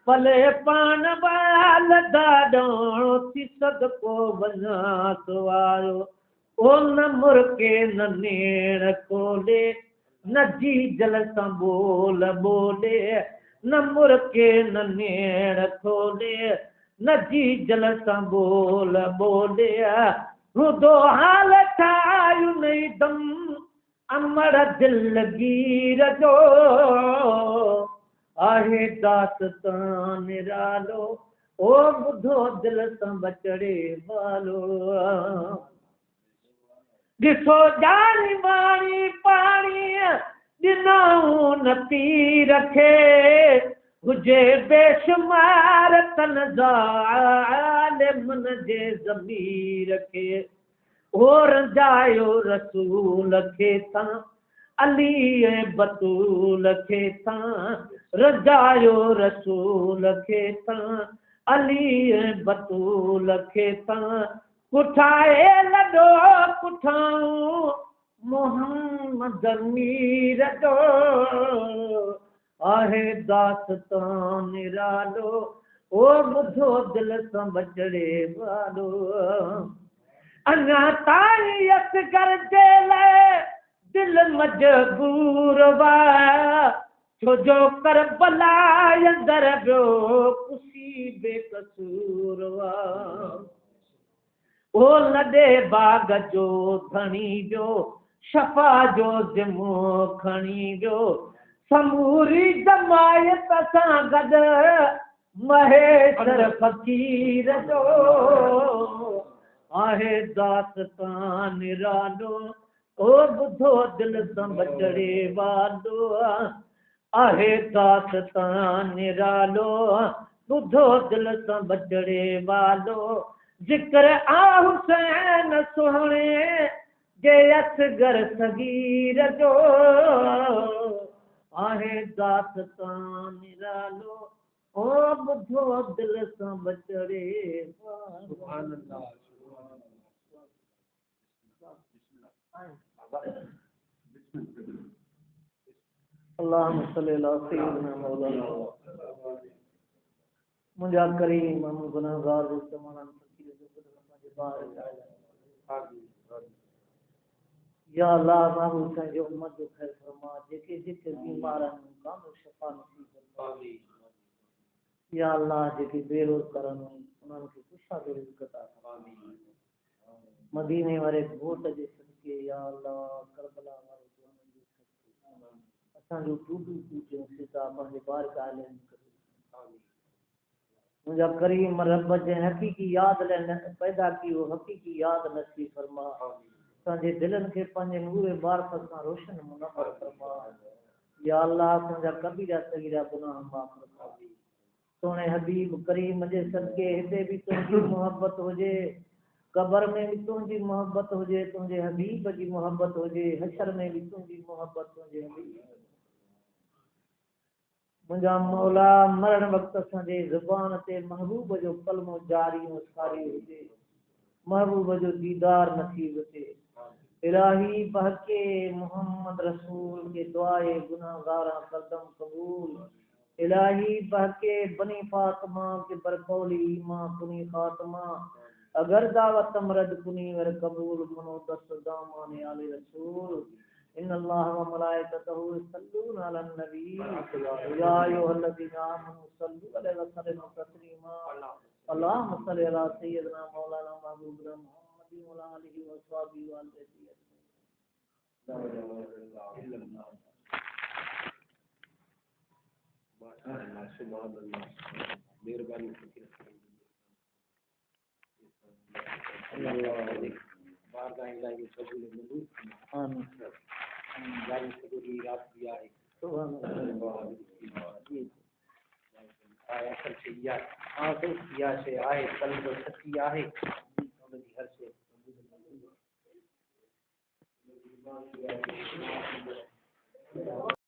भले पान बाल दादो थी सदको बना सुवायो ओ न मुर्के न नेण कोले न जी जल संबोल बोले न मुर्के न नेण खोले न जी जल संबोल बोले रुदो हाल ठायु नहीं दम अमर दिल गीर जो आहे दास्तान निरालो ओ बुधो दिल सां बचड़े वालो ॾिसो जानी वाणी पाणी ॾिनऊं न पी रखे हुजे बेशुमार तन ज़ालिमन जे ज़मीर खे ओ रंजायो रसूल खे तां अली ऐं बतूल खे तां रंजायो रसूल खे तां अली ऐं बतूल खे तां कुठाए लॾो कुठाऊं मोहम्मद मीर जो आहे दास्तान निरालो ओ ॿुधो दिल सां बचड़े वालो अञा ताईं असगर जे लाइ दिल मजबूर वा छो जो करबला अंदर बियो कुसी बेकसूर वा ओ लॾे बाग जो धणी वियो शफ़ा जो ज़िमो खणी वियो समूरी जमायत सां गॾु महेश्वर फ़कीर जो आहे दास्तान निरालो ओ ॿुधो दिल सां बचड़े वालो आहे दास्तान निरालो ॿुधो दिल सां बचड़े वालो ज़िक्र आ हुसैन सुहिणे जे असगर सगीर जो आहे दास्तान निरालो ओ ॿुधो दिल सां बचड़े वालो अल्लाहुम्म सल्ली अला सय्यिदिना मौलाना मुंहिंजा करीम गुनाहगार तमाम या अल्लाह महबूब संजो उम्मत जो खैर फरमा जेके जेके बीमार आहिनि कामिल शफ़ा नसीब फरमा या अल्लाह जेके बेरोज़गार आहिनि उन्हनि खे कुशा दे रिज़्क़ अता फरमा मदीने वारे घोट जे सदके या अल्लाह करबला वारे जवान जे सदके असांजो टूटू टूटे सिता पंहिंजे बार काले मुंहिंजा करीम रब जे हक़ीक़ी यादि लाइ पैदा की वो हक़ीक़ी यादि नसीब फरमा असांजे दिलनि खे पंहिंजे नूर बारकत सां रोशन मुनव्वर फरमा या अल्लाह असांजा कबीरा सगीरा गुनाह माफ़ फरमा सोने हबीब करीम जे सदके हिते भी तुंहिंजी मोहब्बत हुजे कब्र में भी तुंहिंजी मोहब्बत हुजे तुंहिंजे हबीब जी मोहब्बत हुजे हशर में भी तुंहिंजी मोहब्बत हुजे मुंहिंजा मौला मरण वक़्त असांजे ज़ुबान ते महबूब जो कलमो जारी मुस्कारी हुजे महबूब जो दीदार नसीब थिए इलाही बहके मोहम्मद रसूल के दुआए गुनाहगारा कदम कबूल इलाही बहके बनी फातिमा के बरकौली मां कुनी फातिमा अगर दावत मरद कुनी वर कबूल मनो दस दामान आले रसूल इन अल्लाह व मलाइकतहु यसल्लून अलन नबी या अय्युहल्लज़ीना आमनू सल्लु अलैहि व सल्लिमू तस्लीमा अल्लाहुम्मा सल्लि अला सय्यिदिना मौलाना महबूबना मुहम्मद व अला आलिहि व अस्हाबिहि व